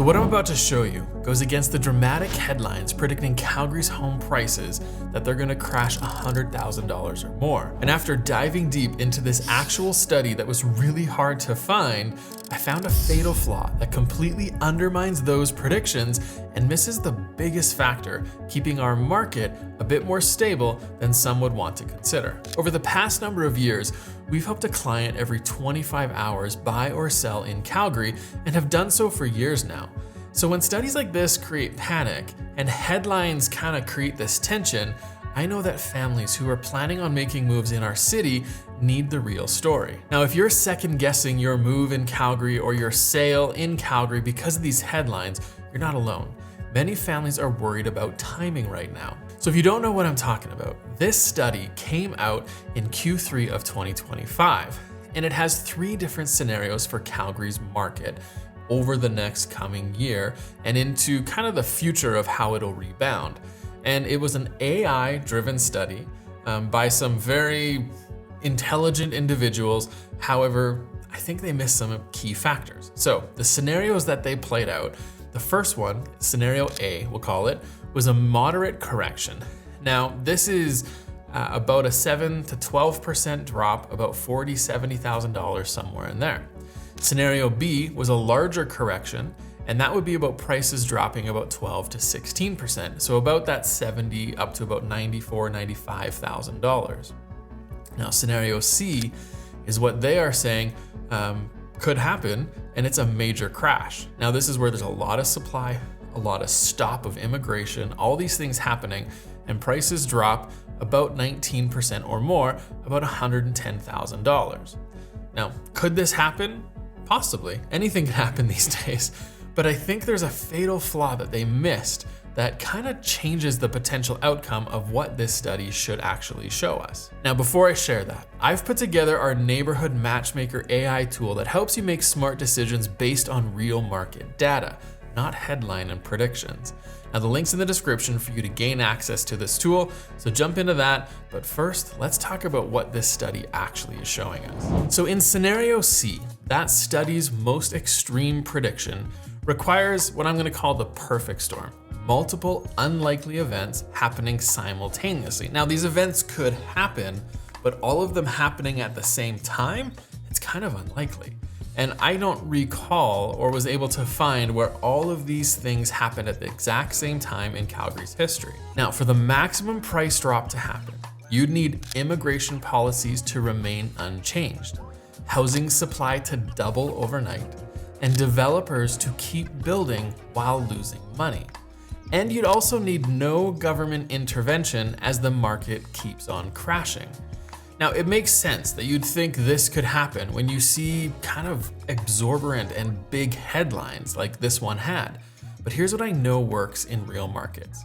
So what I'm about to show you goes against the dramatic headlines predicting Calgary's home prices that they're gonna crash $100,000 or more. And after diving deep into this actual study that was really hard to find, I found a fatal flaw that completely undermines those predictions and misses the biggest factor, keeping our market a bit more stable than some would want to consider. Over the past number of years, we've helped a client every 25 hours buy or sell in Calgary and have done so for years now. So when studies like this create panic and headlines kind of create this tension, I know that families who are planning on making moves in our city need the real story. Now, if you're second guessing your move in Calgary or your sale in Calgary because of these headlines, you're not alone. Many families are worried about timing right now. So if you don't know what I'm talking about, this study came out in Q3 of 2025, and it has 3 different scenarios for Calgary's market over the next coming year and into kind of the future of how it'll rebound. And it was an AI-driven study by some very intelligent individuals. However, I think they missed some key factors. So the scenarios that they played out, the first one, scenario A, we'll call it, was a moderate correction. Now, this is about a 7 to 12% drop, about $40,000, $70,000 somewhere in there. Scenario B was a larger correction, and that would be about prices dropping about 12 to 16%. So about that 70 up to about $94,000, $95,000. Now, scenario C is what they are saying could happen, and it's a major crash. Now, this is where there's a lot of supply, a lot of stop of immigration, all these things happening, and prices drop about 19% or more, about $110,000. Now, could this happen? Possibly. Anything can happen these days. But I think there's a fatal flaw that they missed that kind of changes the potential outcome of what this study should actually show us. Now, before I share that, I've put together our neighborhood matchmaker AI tool that helps you make smart decisions based on real market data, not headline and predictions. Now, the link's in the description for you to gain access to this tool, so jump into that. But first, let's talk about what this study actually is showing us. So in scenario C, that study's most extreme prediction requires what I'm gonna call the perfect storm. Multiple unlikely events happening simultaneously. Now, these events could happen, but all of them happening at the same time, it's kind of unlikely. And I don't recall or was able to find where all of these things happened at the exact same time in Calgary's history. Now, for the maximum price drop to happen, you'd need immigration policies to remain unchanged, housing supply to double overnight, and developers to keep building while losing money. And you'd also need no government intervention as the market keeps on crashing. Now, it makes sense that you'd think this could happen when you see kind of exorbitant and big headlines like this one had. But here's what I know works in real markets.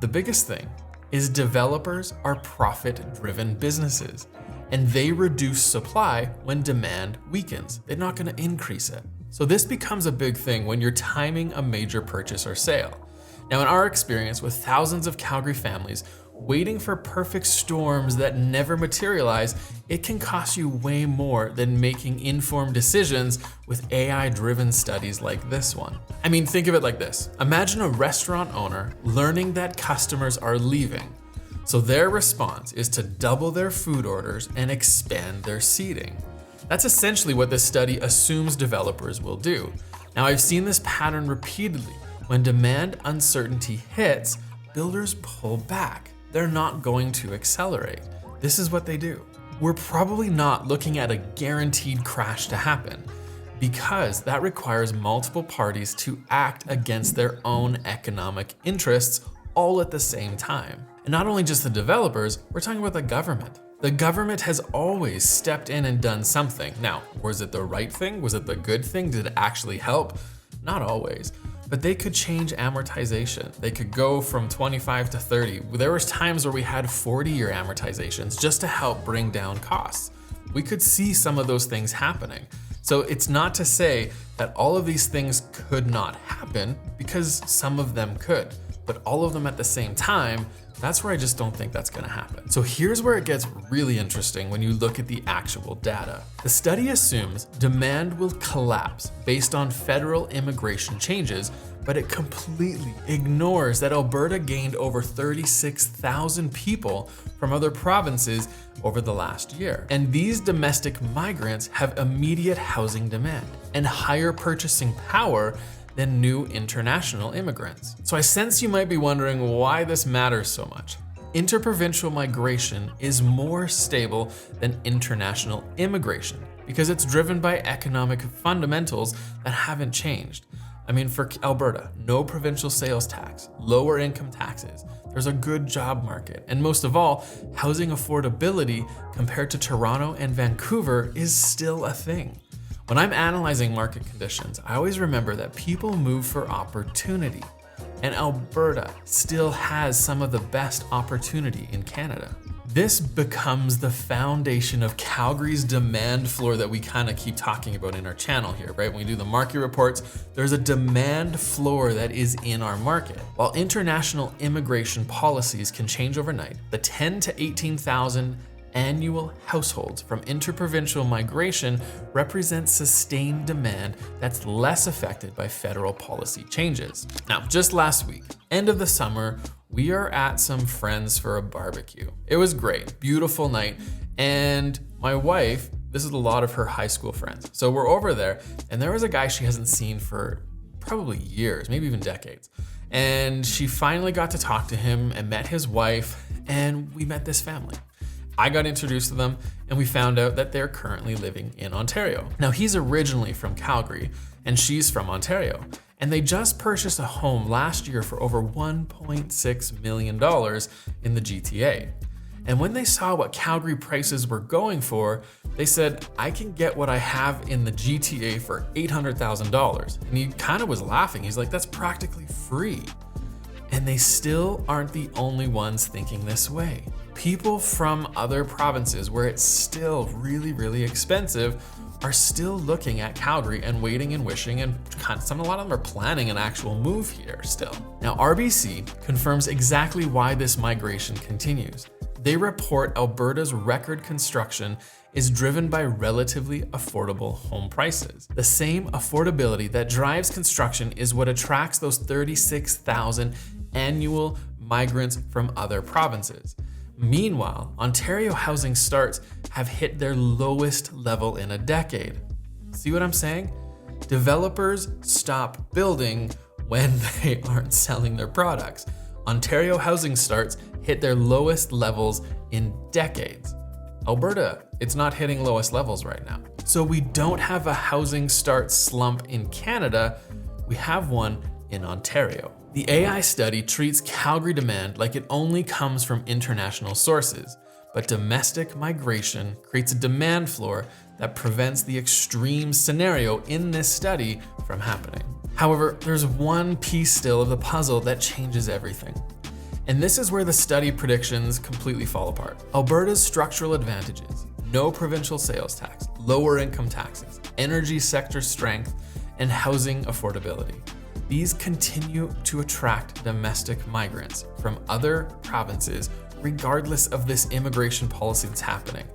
The biggest thing is developers are profit-driven businesses, and they reduce supply when demand weakens. They're not gonna increase it. So this becomes a big thing when you're timing a major purchase or sale. Now, in our experience with thousands of Calgary families, waiting for perfect storms that never materialize, it can cost you way more than making informed decisions with AI-driven studies like this one. I mean, think of it like this. Imagine a restaurant owner learning that customers are leaving. So their response is to double their food orders and expand their seating. That's essentially what this study assumes developers will do. Now, I've seen this pattern repeatedly. When demand uncertainty hits, builders pull back. They're not going to accelerate. This is what they do. We're probably not looking at a guaranteed crash to happen because that requires multiple parties to act against their own economic interests all at the same time. And not only just the developers, we're talking about the government. The government has always stepped in and done something. Now, was it the right thing? Was it the good thing? Did it actually help? Not always. But they could change amortization. They could go from 25 to 30. There was times where we had 40-year amortizations just to help bring down costs. We could see some of those things happening. So it's not to say that all of these things could not happen, because some of them could. but all of them at the same time, that's where I just don't think that's gonna happen. So here's where it gets really interesting when you look at the actual data. The study assumes demand will collapse based on federal immigration changes, but it completely ignores that Alberta gained over 36,000 people from other provinces over the last year. And these domestic migrants have immediate housing demand and higher purchasing power than new international immigrants. So I sense you might be wondering why this matters so much. Interprovincial migration is more stable than international immigration because it's driven by economic fundamentals that haven't changed. I mean, for Alberta, no provincial sales tax, lower income taxes, there's a good job market, and most of all, housing affordability compared to Toronto and Vancouver is still a thing. When I'm analyzing market conditions, I always remember that people move for opportunity, and Alberta still has some of the best opportunity in Canada. This becomes the foundation of Calgary's demand floor that we kind of keep talking about in our channel here, right? When we do the market reports, there's a demand floor that is in our market. While international immigration policies can change overnight, the 10 to 18,000 annual households from interprovincial migration represent sustained demand that's less affected by federal policy changes. Now, just last week, end of the summer, we are at some friends for a barbecue. It was great, beautiful night, and my wife, this is a lot of her high school friends. So we're over there, and there was a guy she hasn't seen for probably years, maybe even decades. And she finally got to talk to him and met his wife, and we met this family. I got introduced to them, and we found out that they're currently living in Ontario. Now, he's originally from Calgary, and she's from Ontario. And they just purchased a home last year for over $1.6 million in the GTA. And when they saw what Calgary prices were going for, they said, I can get what I have in the GTA for $800,000. And he kind of was laughing. He's like, that's practically free. And they still aren't the only ones thinking this way. People from other provinces where it's still really, really expensive are still looking at Calgary and waiting and wishing, and a lot of them are planning an actual move here still. Now, RBC confirms exactly why this migration continues. They report Alberta's record construction is driven by relatively affordable home prices. The same affordability that drives construction is what attracts those 36,000 annual migrants from other provinces. Meanwhile, Ontario housing starts have hit their lowest level in a decade. See what I'm saying? Developers stop building when they aren't selling their products. Ontario housing starts hit their lowest levels in decades. Alberta, it's not hitting lowest levels right now. So we don't have a housing start slump in Canada, we have one in Ontario. The AI study treats Calgary demand like it only comes from international sources, but domestic migration creates a demand floor that prevents the extreme scenario in this study from happening. However, there's one piece still of the puzzle that changes everything. And this is where the study predictions completely fall apart. Alberta's structural advantages, no provincial sales tax, lower income taxes, energy sector strength, and housing affordability. These continue to attract domestic migrants from other provinces regardless of this immigration policy that's happening.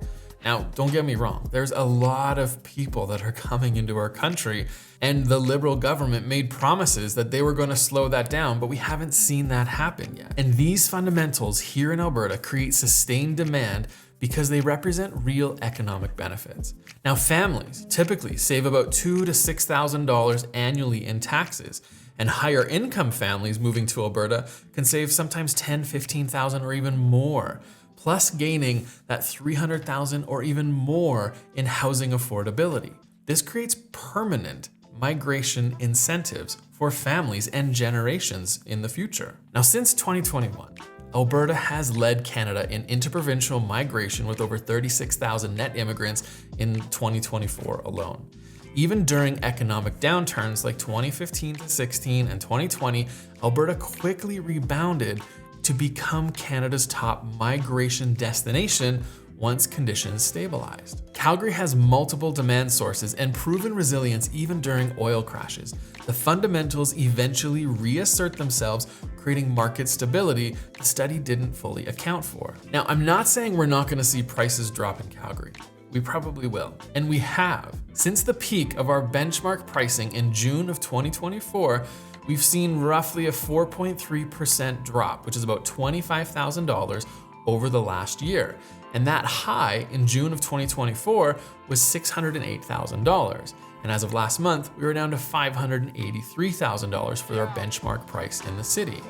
Now, don't get me wrong, there's a lot of people that are coming into our country, and the Liberal government made promises that they were going to slow that down, but we haven't seen that happen yet. And these fundamentals here in Alberta create sustained demand because they represent real economic benefits. Now, families typically save about $2,000 to $6,000 annually in taxes, and higher income families moving to Alberta can save sometimes $10,000, $15,000 or even more, plus gaining that $300,000 or even more in housing affordability. This creates permanent migration incentives for families and generations in the future. Now, since 2021, Alberta has led Canada in interprovincial migration with over 36,000 net immigrants in 2024 alone. Even during economic downturns like 2015 to 16 and 2020, Alberta quickly rebounded to become Canada's top migration destination once conditions stabilized. Calgary has multiple demand sources and proven resilience even during oil crashes. The fundamentals eventually reassert themselves, creating market stability the study didn't fully account for. Now, I'm not saying we're not gonna see prices drop in Calgary. We probably will, and we have. Since the peak of our benchmark pricing in June of 2024, we've seen roughly a 4.3% drop, which is about $25,000 over the last year. And that high in June of 2024 was $608,000. And as of last month, we were down to $583,000 for our benchmark price in the city.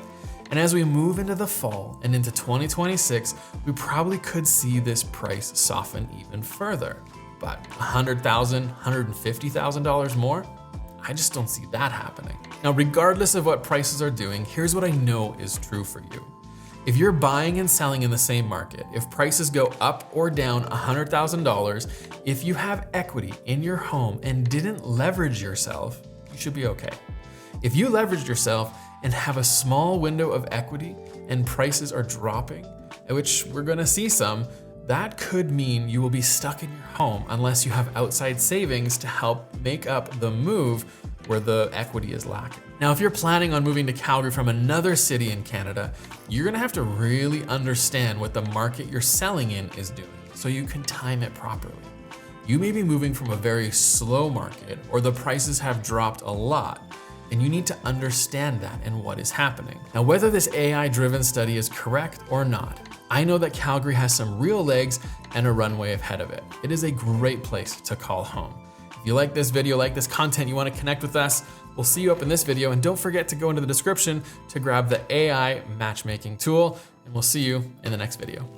And as we move into the fall and into 2026, we probably could see this price soften even further. But $100,000, $150,000 more? I just don't see that happening. Now, regardless of what prices are doing, here's what I know is true for you. If you're buying and selling in the same market, if prices go up or down $100,000, if you have equity in your home and didn't leverage yourself, you should be okay. If you leveraged yourself and have a small window of equity and prices are dropping, which we're gonna see some, that could mean you will be stuck in your home unless you have outside savings to help make up the move where the equity is lacking. Now, if you're planning on moving to Calgary from another city in Canada, you're gonna have to really understand what the market you're selling in is doing so you can time it properly. You may be moving from a very slow market or the prices have dropped a lot, and you need to understand that and what is happening. Now, whether this AI-driven study is correct or not, I know that Calgary has some real legs and a runway ahead of it. It is a great place to call home. If you like this video, like this content, you want to connect with us, we'll see you up in this video, and don't forget to go into the description to grab the AI matchmaking tool, and we'll see you in the next video.